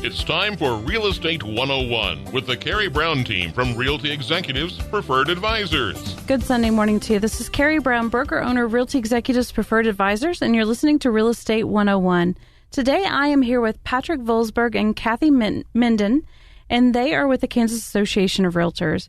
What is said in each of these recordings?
It's time for Real Estate 101 with the Carrie Brown team from Realty Executives Preferred Advisors. Good Sunday morning to you. This is Carrie Brown, broker owner of Realty Executives Preferred Advisors, and you're listening to Real Estate 101. Today I am here with Patrick Vogelsburg and Kathy Minden, and they are with the Kansas Association of Realtors.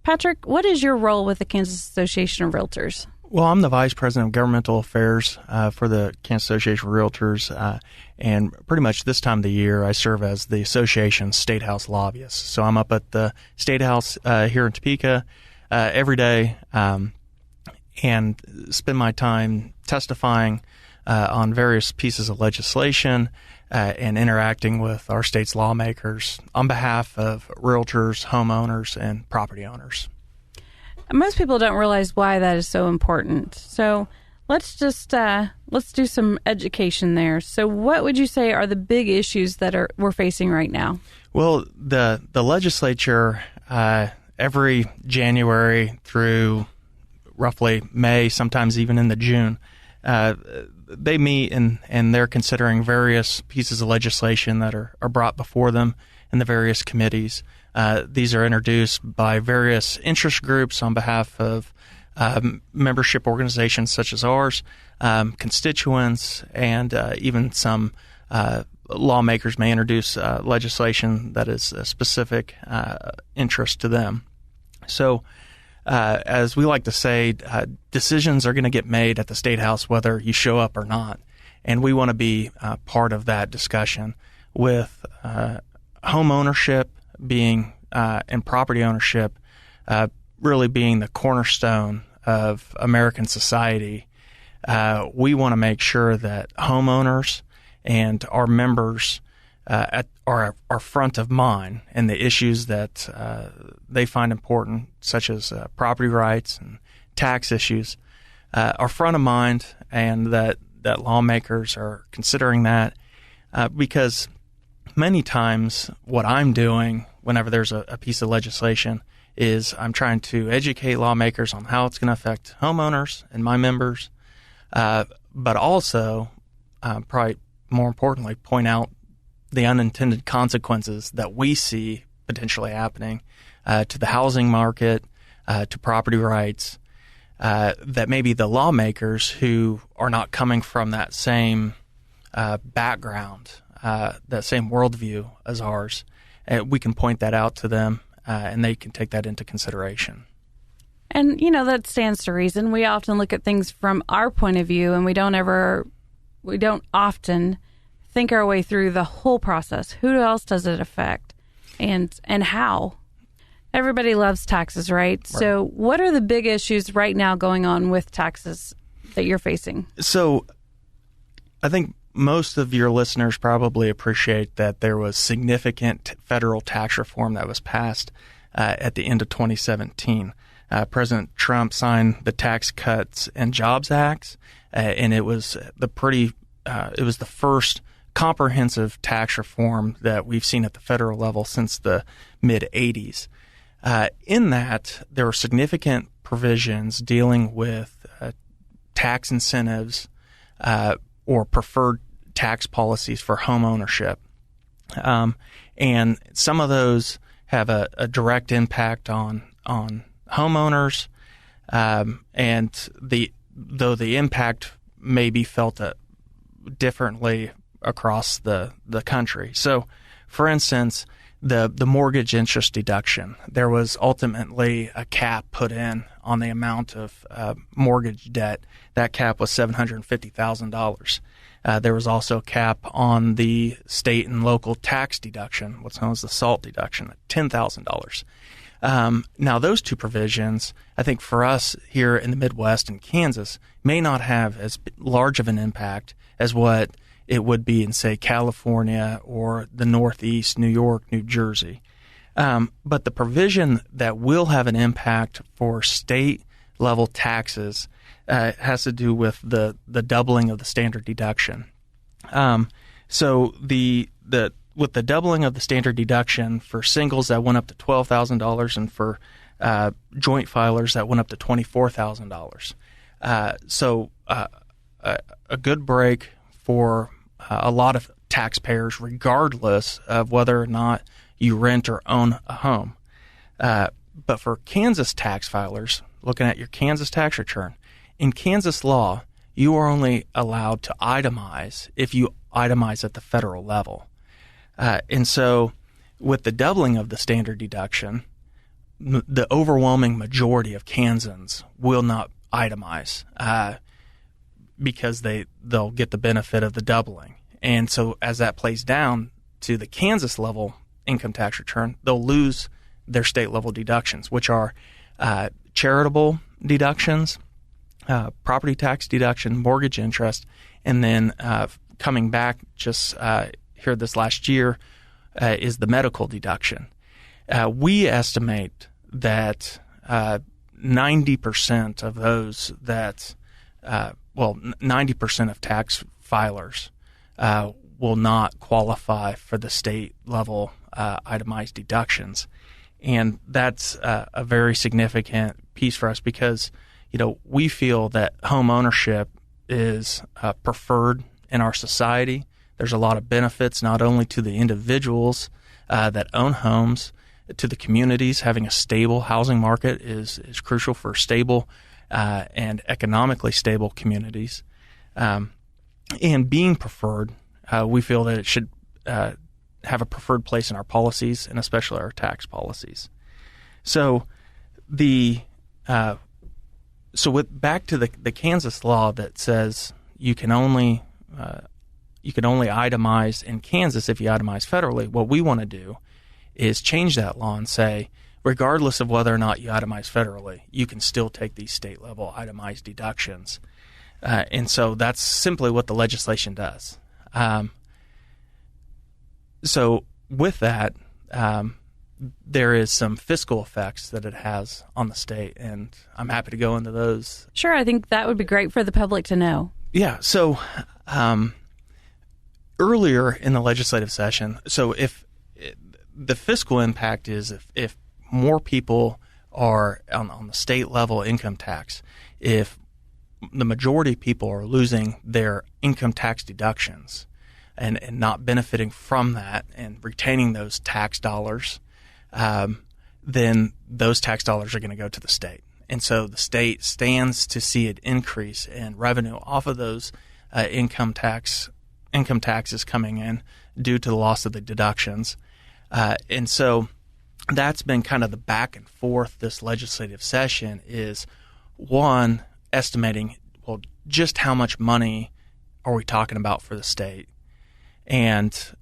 Patrick, what is your role with the Kansas Association of Realtors? Well, I'm the Vice President of Governmental Affairs for the Kansas Association of Realtors, and pretty much this time of the year, I serve as the association's State House lobbyist. So I'm up at the State House here in Topeka every day and spend my time testifying on various pieces of legislation and interacting with our state's lawmakers on behalf of realtors, homeowners, and property owners. Most people don't realize why that is so important. So let's just let's do some education there. So what would you say are the big issues that we're facing right now? Well, the legislature every January through roughly May, sometimes even into June, they meet and they're considering various pieces of legislation that are brought before them in the various committees. These are introduced by various interest groups on behalf of membership organizations such as ours, constituents, and even some lawmakers may introduce legislation that is a specific interest to them. So, as we like to say, decisions are going to get made at the State House whether you show up or not, and we want to be part of that discussion with home ownership being and property ownership really being the cornerstone of American society. We want to make sure that homeowners and our members are front of mind, and the issues that they find important, such as property rights and tax issues, are front of mind, and that lawmakers are considering that because many times what I'm doing whenever there's a piece of legislation is I'm trying to educate lawmakers on how it's going to affect homeowners and my members, but also, probably more importantly, point out the unintended consequences that we see potentially happening to the housing market, to property rights, that maybe the lawmakers who are not coming from that same background, that same worldview as ours, we can point that out to them, and they can take that into consideration. And, that stands to reason. We often look at things from our point of view, and we don't often think our way through the whole process. Who else does it affect, and how? Everybody loves taxes, right? So what are the big issues right now going on with taxes that you're facing? So I think most of your listeners probably appreciate that there was significant federal tax reform that was passed at the end of 2017. President Trump signed the Tax Cuts and Jobs Act, and it was the first comprehensive tax reform that we've seen at the federal level since the mid-'80s. In that, there were significant provisions dealing with tax incentives or preferred tax policies for home ownership. And some of those have a direct impact on homeowners, and though the impact may be felt differently across the country. So, for instance, the mortgage interest deduction, there was ultimately a cap put in on the amount of mortgage debt. That cap was $750,000. There was also a cap on the state and local tax deduction, what's known as the SALT deduction, at $10,000. Now, those two provisions, I think for us here in the Midwest and Kansas, may not have as large of an impact as what it would be in, say, California or the Northeast, New York, New Jersey. But the provision that will have an impact for state-level taxes has to do with the doubling of the standard deduction. So with the doubling of the standard deduction for singles, that went up to $12,000, and for joint filers, that went up to $24,000. So a good break for a lot of taxpayers regardless of whether or not you rent or own a home. But for Kansas tax filers, looking at your Kansas tax return, in Kansas law, you are only allowed to itemize if you itemize at the federal level. And so with the doubling of the standard deduction, the overwhelming majority of Kansans will not itemize because they'll get the benefit of the doubling. And so as that plays down to the Kansas level income tax return, they'll lose their state level deductions, which are charitable deductions, property tax deduction, mortgage interest, and then coming back just here this last year is the medical deduction. We estimate that 90% of those that, 90% of tax filers will not qualify for the state level itemized deductions. And that's a very significant piece for us because, we feel that home ownership is preferred in our society. There's a lot of benefits not only to the individuals that own homes, to the communities. Having a stable housing market is crucial for stable and economically stable communities. And being preferred, we feel that it should have a preferred place in our policies and especially our tax policies. So back to the Kansas law that says you can only itemize in Kansas if you itemize federally. What we want to do is change that law and say, regardless of whether or not you itemize federally, you can still take these state level itemized deductions. And so that's simply what the legislation does. So with that, there is some fiscal effects that it has on the state, and I'm happy to go into those. Sure, I think that would be great for the public to know. Yeah, so earlier in the legislative session, so if the fiscal impact is if more people are on the state level income tax, if the majority of people are losing their income tax deductions and not benefiting from that and retaining those tax dollars, then those tax dollars are going to go to the state. And so the state stands to see an increase in revenue off of those income taxes coming in due to the loss of the deductions. And so that's been kind of the back and forth this legislative session is, one, estimating, just how much money are we talking about for the state, and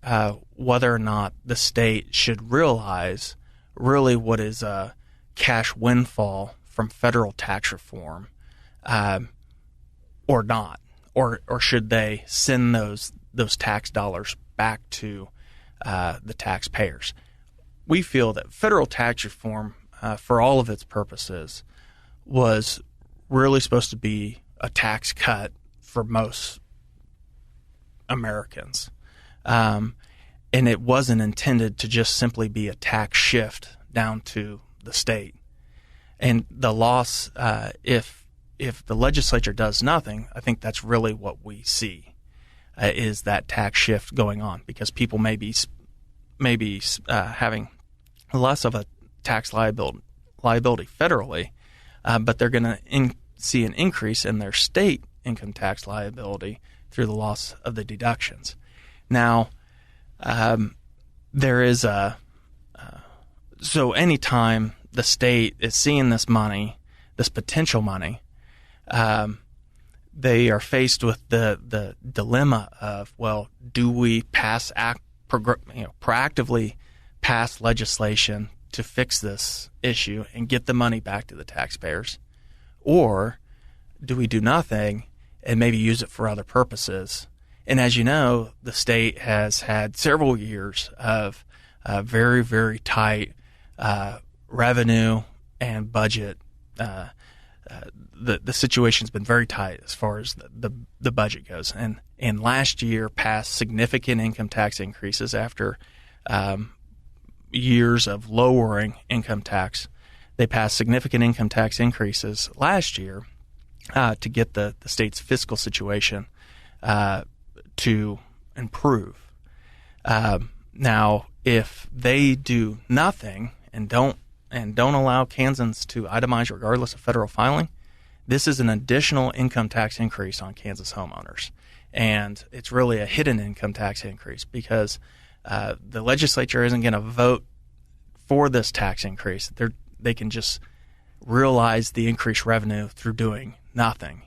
whether or not the state should realize really what is a cash windfall from federal tax reform or not, or should they send those tax dollars back to the taxpayers. We feel that federal tax reform, for all of its purposes, was really supposed to be a tax cut for most Americans. And it wasn't intended to just simply be a tax shift down to the state. And the loss, if the legislature does nothing, I think that's really what we see, is that tax shift going on, because people may be having less of a tax liability federally, but they're going to see an increase in their state income tax liability through the loss of the deductions. Now, there is so anytime the state is seeing this money, this potential money, they are faced with the dilemma of, do we proactively pass legislation to fix this issue and get the money back to the taxpayers, or do we do nothing and maybe use it for other purposes? And as you know, the state has had several years of very, very tight revenue and budget. The situation's been very tight as far as the budget goes. And last year passed significant income tax increases after years of lowering income tax. They passed significant income tax increases last year to get the state's fiscal situation to improve. Now, if they do nothing and don't allow Kansans to itemize regardless of federal filing, this is an additional income tax increase on Kansas homeowners. And it's really a hidden income tax increase because the legislature isn't going to vote for this tax increase. They can just realize the increased revenue through doing nothing.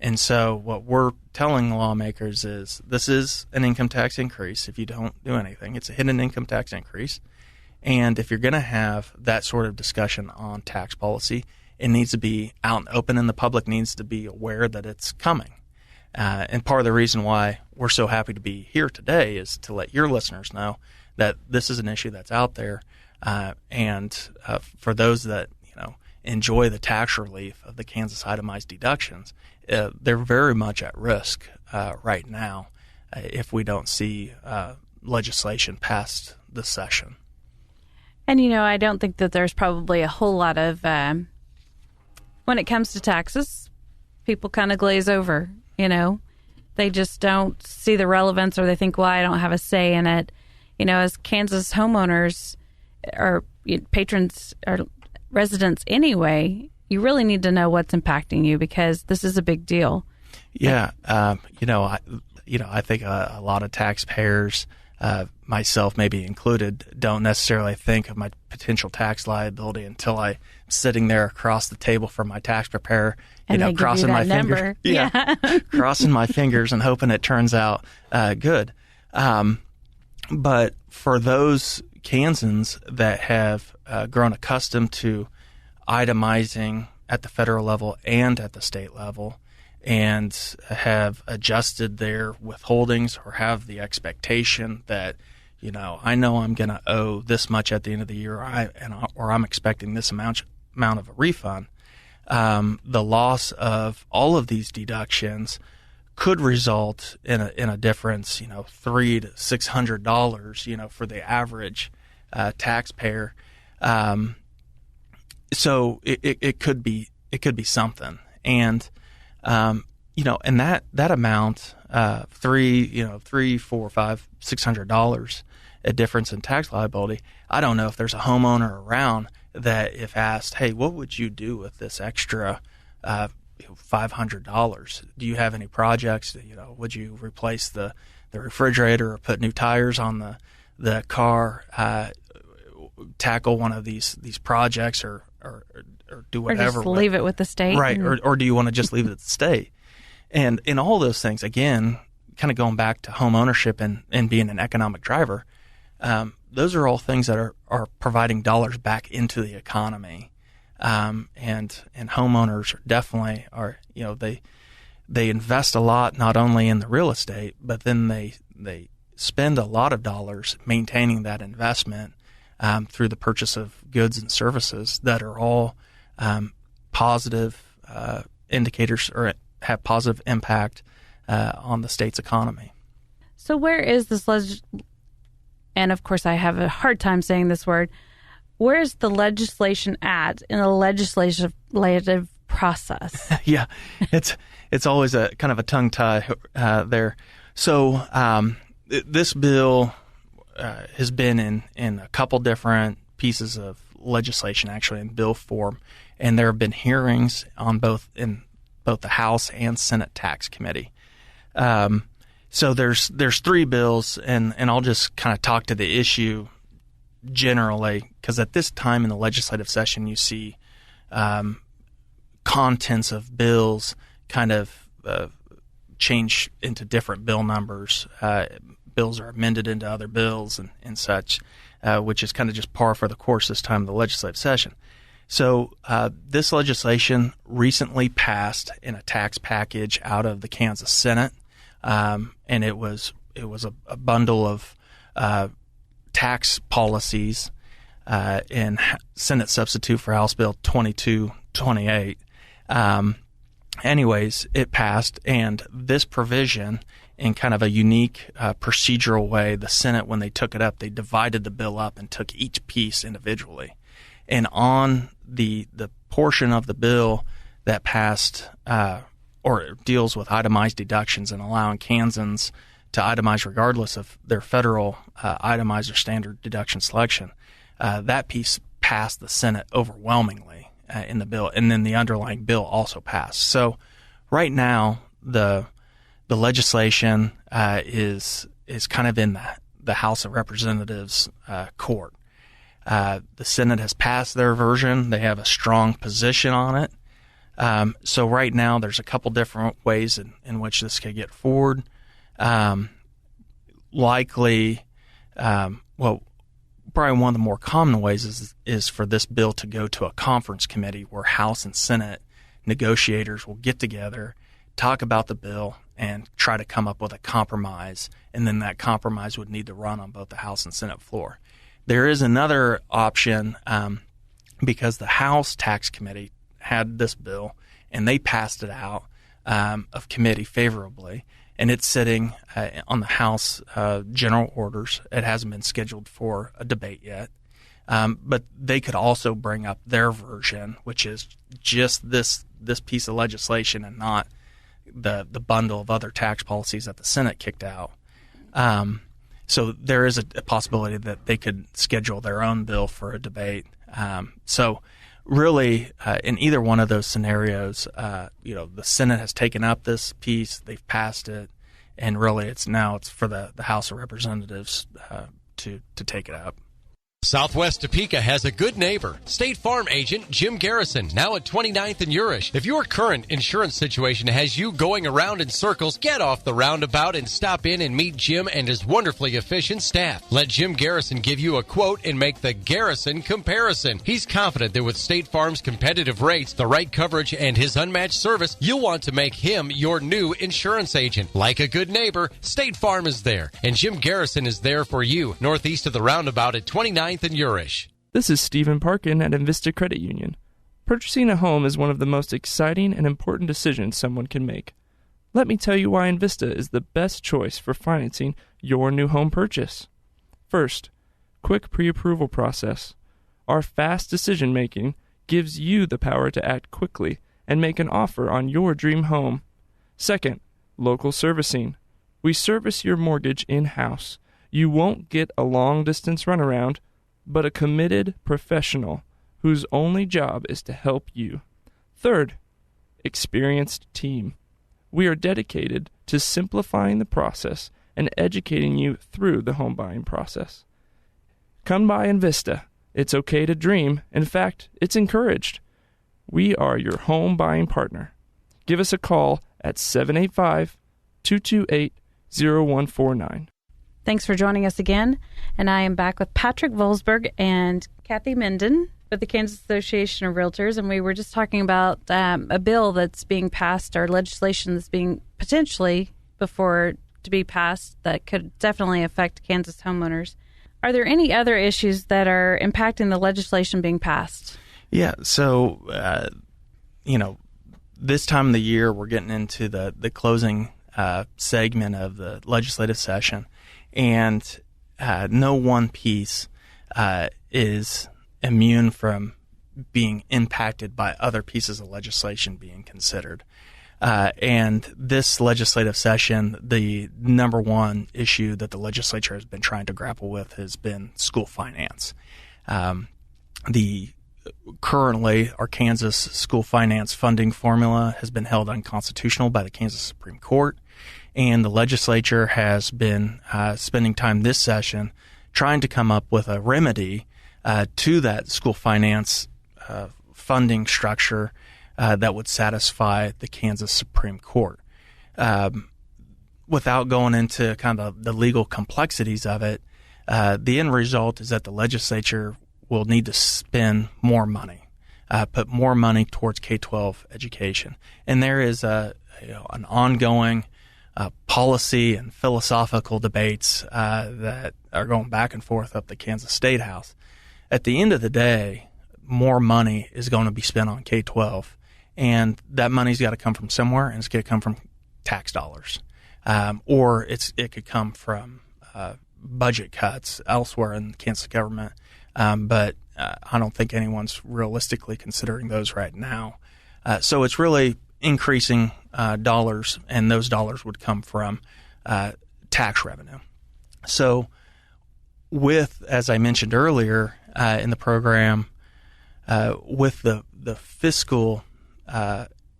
And so what we're telling lawmakers is this is an income tax increase if you don't do anything. It's a hidden income tax increase. And if you're going to have that sort of discussion on tax policy, it needs to be out and open, and the public needs to be aware that it's coming. And part of the reason why we're so happy to be here today is to let your listeners know that this is an issue that's out there. And for those that enjoy the tax relief of the Kansas itemized deductions, they're very much at risk right now if we don't see legislation passed this session. And, I don't think that there's probably a whole lot of, when it comes to taxes, people kind of glaze over, They just don't see the relevance, or they think, well, I don't have a say in it. As Kansas homeowners or patrons or residents anyway, you really need to know what's impacting you because this is a big deal. Yeah. I think a lot of taxpayers, myself maybe included, don't necessarily think of my potential tax liability until I'm sitting there across the table from my tax preparer, and crossing my fingers. Yeah. Crossing my fingers and hoping it turns out good. But for those Kansans that have grown accustomed to itemizing at the federal level and at the state level, and have adjusted their withholdings or have the expectation that, I know I'm going to owe this much at the end of the year, or I'm expecting this amount of a refund, the loss of all of these deductions could result in a difference, $300 to $600, for the average taxpayer. So it could be something, and and that amount, $300, $400, $500, $600, a difference in tax liability. I don't know if there's a homeowner around that, if asked, hey, what would you do with this extra $500? Do you have any projects? Would you replace the refrigerator or put new tires on the car? Tackle one of these projects or do whatever. Or just leave it with the state. Right. Or do you want to just leave it at the state? And in all those things, again, kind of going back to home ownership and being an economic driver, those are all things that are providing dollars back into the economy. And homeowners definitely are, they invest a lot, not only in the real estate, but then they spend a lot of dollars maintaining that investment through the purchase of goods and services that are all positive indicators or have positive impact on the state's economy. So where is this and of course I have a hard time saying this word, where is the legislation at in the legislative process? Yeah, it's always a kind of a tongue tie there. So this bill has been in a couple different pieces of legislation, actually in bill form, and there have been hearings on both the House and Senate Tax Committee. So there's three bills, and I'll just kind of talk to the issue generally, because at this time in the legislative session, you see contents of bills kind of change into different bill numbers. Bills are amended into other bills and such, which is kind of just par for the course this time of the legislative session. So this legislation recently passed in a tax package out of the Kansas Senate, and it was a bundle of tax policies in Senate substitute for House Bill 2228. Anyways, it passed, and this provision, in kind of a unique procedural way, the Senate, when they took it up, they divided the bill up and took each piece individually. And on the portion of the bill that passed or deals with itemized deductions and allowing Kansans to itemize regardless of their federal itemizer standard deduction selection. That piece passed the Senate overwhelmingly in the bill, and then the underlying bill also passed. So right now, the legislation is kind of in the House of Representatives court. The Senate has passed their version. They have a strong position on it. So right now, there's a couple different ways in which this could get forward. Likely, probably one of the more common ways is for this bill to go to a conference committee where House and Senate negotiators will get together, talk about the bill, and try to come up with a compromise, and then that compromise would need to run on both the House and Senate floor. There is another option because the House Tax Committee had this bill, and they passed it out of committee favorably, and it's sitting on the House General Orders. It hasn't been scheduled for a debate yet. But they could also bring up their version, which is just this piece of legislation and not the bundle of other tax policies that the Senate kicked out. So there is a possibility that they could schedule their own bill for a debate. So really, in either one of those scenarios, the Senate has taken up this piece, they've passed it, and really it's for the House of Representatives to take it up. Southwest Topeka has a good neighbor. State Farm agent Jim Garrison, now at 29th and Urish. If your current insurance situation has you going around in circles, get off the roundabout and stop in and meet Jim and his wonderfully efficient staff. Let Jim Garrison give you a quote and make the Garrison comparison. He's confident that with State Farm's competitive rates, the right coverage, and his unmatched service, you'll want to make him your new insurance agent. Like a good neighbor, State Farm is there, and Jim Garrison is there for you, northeast of the roundabout at 29th and Urish. This is Stephen Parkin at Invista Credit Union. Purchasing a home is one of the most exciting and important decisions someone can make. Let me tell you why Invista is the best choice for financing your new home purchase. First, quick pre-approval process. Our fast decision-making gives you the power to act quickly and make an offer on your dream home. Second, local servicing. We service your mortgage in-house. You won't get a long-distance runaround, but a committed professional whose only job is to help you. Third, experienced team. We are dedicated to simplifying the process and educating you through the home buying process. Come by Invista. It's okay to dream. In fact, it's encouraged. We are your home buying partner. Give us a call at 785-228-0149. Thanks for joining us again. And I am back with Patrick Vogelsburg and Kathy Minden with the Kansas Association of Realtors. And we were just talking about a bill that's being passed, or legislation that's being potentially to be passed that could definitely affect Kansas homeowners. Are there any other issues that are impacting the legislation being passed? Yeah. So, this time of the year, we're getting into the closing segment of the legislative session. And no one piece is immune from being impacted by other pieces of legislation being considered. And this legislative session, the number one issue that the legislature has been trying to grapple with has been school finance. Currently, our Kansas school finance funding formula has been held unconstitutional by the Kansas Supreme Court. And the legislature has been spending time this session trying to come up with a remedy to that school finance funding structure that would satisfy the Kansas Supreme Court. Without going into kind of the legal complexities of it, the end result is that the legislature will need to spend more money, put more money towards K-12 education. And there is an ongoing policy and philosophical debates that are going back and forth up the Kansas State House. At the end of the day, more money is going to be spent on K-12, and that money's got to come from somewhere, and it's going to come from tax dollars, or it could come from budget cuts elsewhere in the Kansas government. But I don't think anyone's realistically considering those right now. So it's really increasing dollars, and those dollars would come from tax revenue. So with, as I mentioned earlier in the program, with the fiscal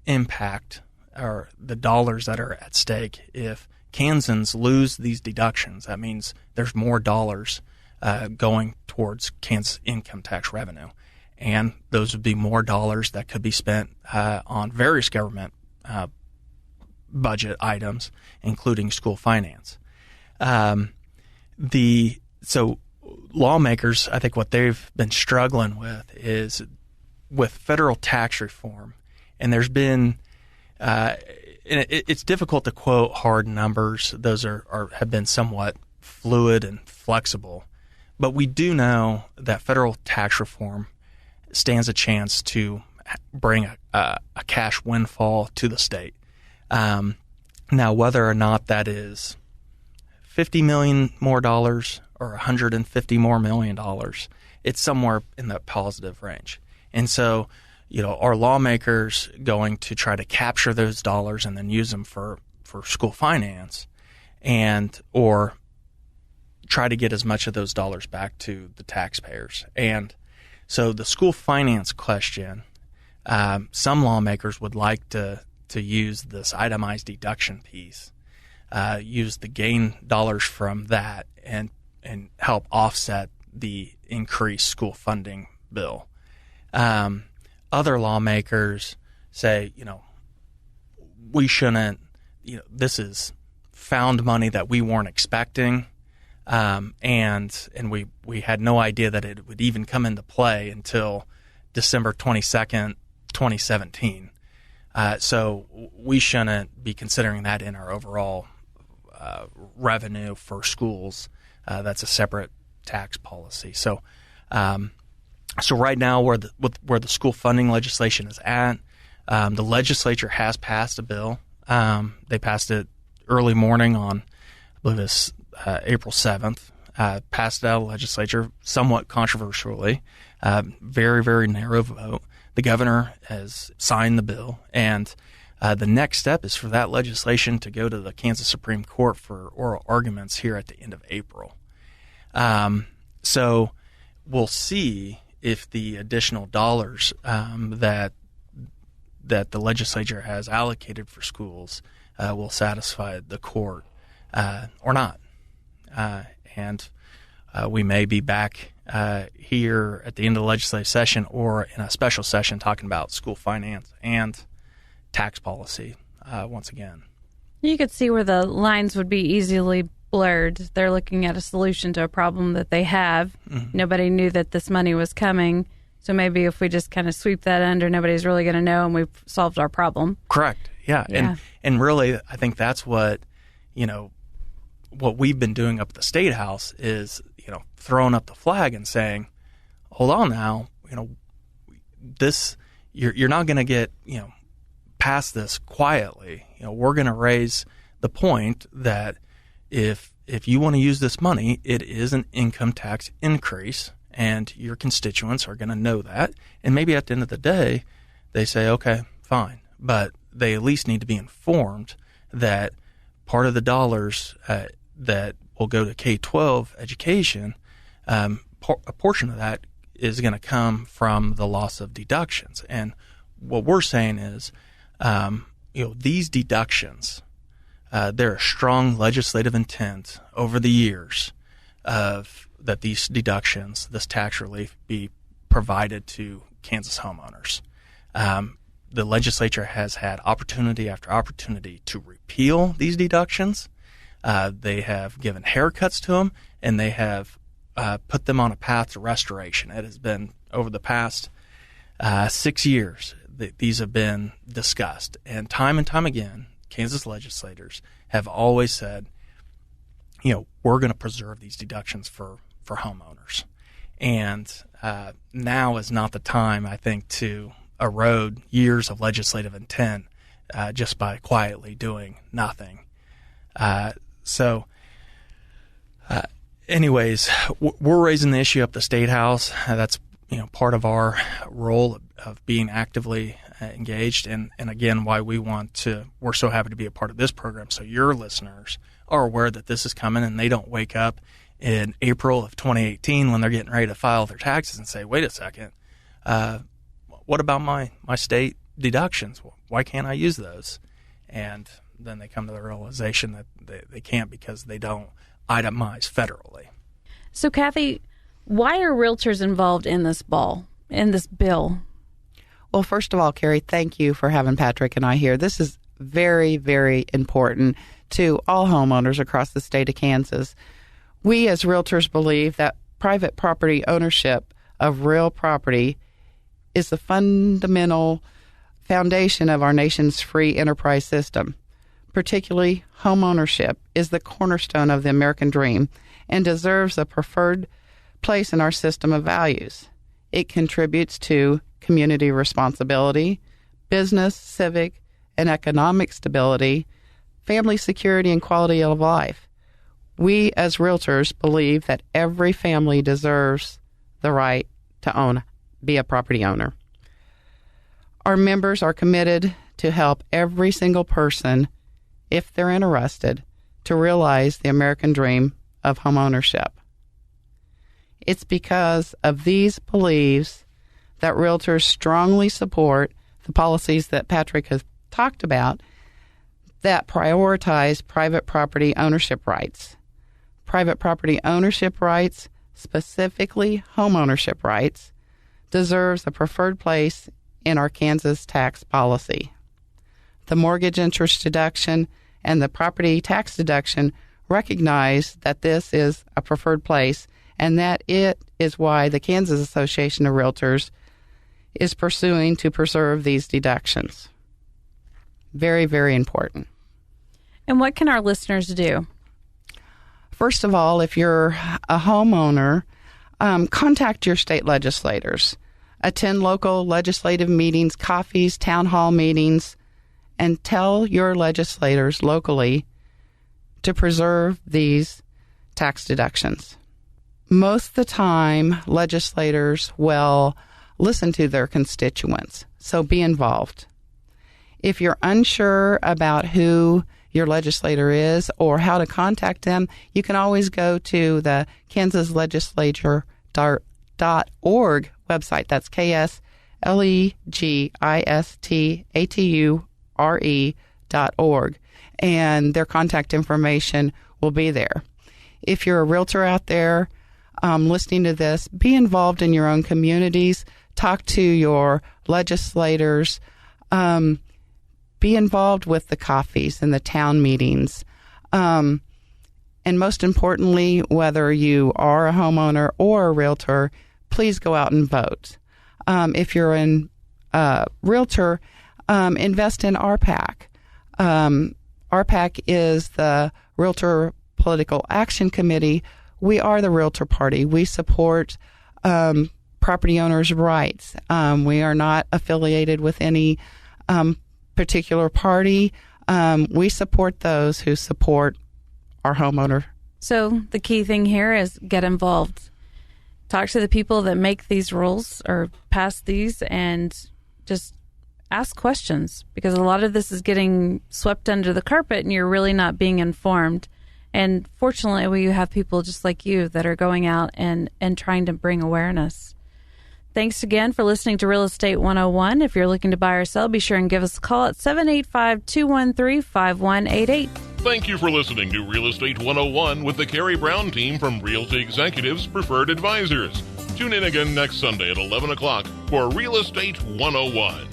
impact or the dollars that are at stake, if Kansans lose these deductions, that means there's more dollars going towards Kansas income tax revenue. And those would be more dollars that could be spent on various government budget items, including school finance. So lawmakers, I think what they've been struggling with is with federal tax reform. And there's been, it's difficult to quote hard numbers. Those have been somewhat fluid and flexible. But we do know that federal tax reform stands a chance to bring a cash windfall to the state. Now, whether or not that is $50 million more dollars or $150 million more, it's somewhere in the positive range. And so, are lawmakers going to try to capture those dollars and then use them for school finance, or try to get as much of those dollars back to the taxpayers? And so the school finance question, some lawmakers would like to use this itemized deduction piece, use the gain dollars from that and help offset the increased school funding bill. Other lawmakers say, we shouldn't, this is found money that we weren't expecting. And we had no idea that it would even come into play until December 22nd, 2017. So we shouldn't be considering that in our overall revenue for schools. That's a separate tax policy. So right now, where the school funding legislation is at, the legislature has passed a bill. They passed it early morning on, I believe it's April 7th. Passed it out of the legislature somewhat controversially, very, very narrow vote. The governor has signed the bill, and the next step is for that legislation to go to the Kansas Supreme Court for oral arguments here at the end of April. So we'll see if the additional dollars that the legislature has allocated for schools will satisfy the court or not. And we may be back here at the end of the legislative session or in a special session talking about school finance and tax policy once again. You could see where the lines would be easily blurred. They're looking at a solution to a problem that they have. Mm-hmm. Nobody knew that this money was coming. So maybe if we just kind of sweep that under, nobody's really going to know, and we've solved our problem. Correct. Yeah. And really, I think that's what, what we've been doing up at the State House is, throwing up the flag and saying, hold on now, this, you're not going to get, past this quietly. We're going to raise the point that if you want to use this money, it is an income tax increase, and your constituents are going to know that. And maybe at the end of the day, they say, okay, fine. But they at least need to be informed that part of the dollars that will go to K-12 education, a portion of that is going to come from the loss of deductions. And what we're saying is, these deductions, there are strong legislative intent over the years that these deductions, this tax relief, be provided to Kansas homeowners. The legislature has had opportunity after opportunity to repeal these deductions. They have given haircuts to them, and they have put them on a path to restoration. It has been over the past 6 years that these have been discussed. And time again, Kansas legislators have always said, we're going to preserve these deductions for homeowners. And now is not the time, I think, to erode years of legislative intent just by quietly doing nothing. Anyways, we're raising the issue up the State House. That's part of our role of being actively engaged, and again, why we're so happy to be a part of this program, so your listeners are aware that this is coming, and they don't wake up in April of 2018 when they're getting ready to file their taxes and say, wait a second, what about my state deductions? Why can't I use those? And then they come to the realization that they can't because they don't itemize federally. So, Kathy, why are realtors involved in this bill? Well, first of all, Carrie, thank you for having Patrick and I here. This is very, very important to all homeowners across the state of Kansas. We as realtors believe that private property ownership of real property is the fundamental foundation of our nation's free enterprise system. Particularly, home ownership is the cornerstone of the American dream and deserves a preferred place in our system of values. It contributes to community responsibility, business, civic, and economic stability, family security, and quality of life. We as realtors believe that every family deserves the right to be a property owner. Our members are committed to help every single person, if they're interested, to realize the American dream of home ownership. It's because of these beliefs that realtors strongly support the policies that Patrick has talked about that prioritize private property ownership rights. Private property ownership rights, specifically home ownership rights, deserves a preferred place in our Kansas tax policy. The mortgage interest deduction and the property tax deduction recognize that this is a preferred place, and that it is why the Kansas Association of Realtors is pursuing to preserve these deductions. Very, very important. And what can our listeners do? First of all, if you're a homeowner, contact your state legislators. Attend local legislative meetings, coffees, town hall meetings, and tell your legislators locally to preserve these tax deductions. Most of the time, legislators will listen to their constituents, so be involved. If you're unsure about who your legislator is or how to contact them, you can always go to the kansaslegislature.org website. That's KSLEGISTATURE.org, and their contact information will be there. If you're a realtor out there listening to this, be involved in your own communities. Talk to your legislators. Be involved with the coffees and the town meetings. And most importantly, whether you are a homeowner or a realtor, please go out and vote. If you're a realtor, invest in RPAC. RPAC is the Realtor Political Action Committee. We are the Realtor Party. We support property owners' rights. We are not affiliated with any particular party. We support those who support our homeowner. So the key thing here is get involved. Talk to the people that make these rules or pass these, and just ask questions, because a lot of this is getting swept under the carpet and you're really not being informed. And fortunately, we have people just like you that are going out and trying to bring awareness. Thanks again for listening to Real Estate 101. If you're looking to buy or sell, be sure and give us a call at 785-213-5188. Thank you for listening to Real Estate 101 with the Carrie Brown team from Realty Executives Preferred Advisors. Tune in again next Sunday at 11 o'clock for Real Estate 101.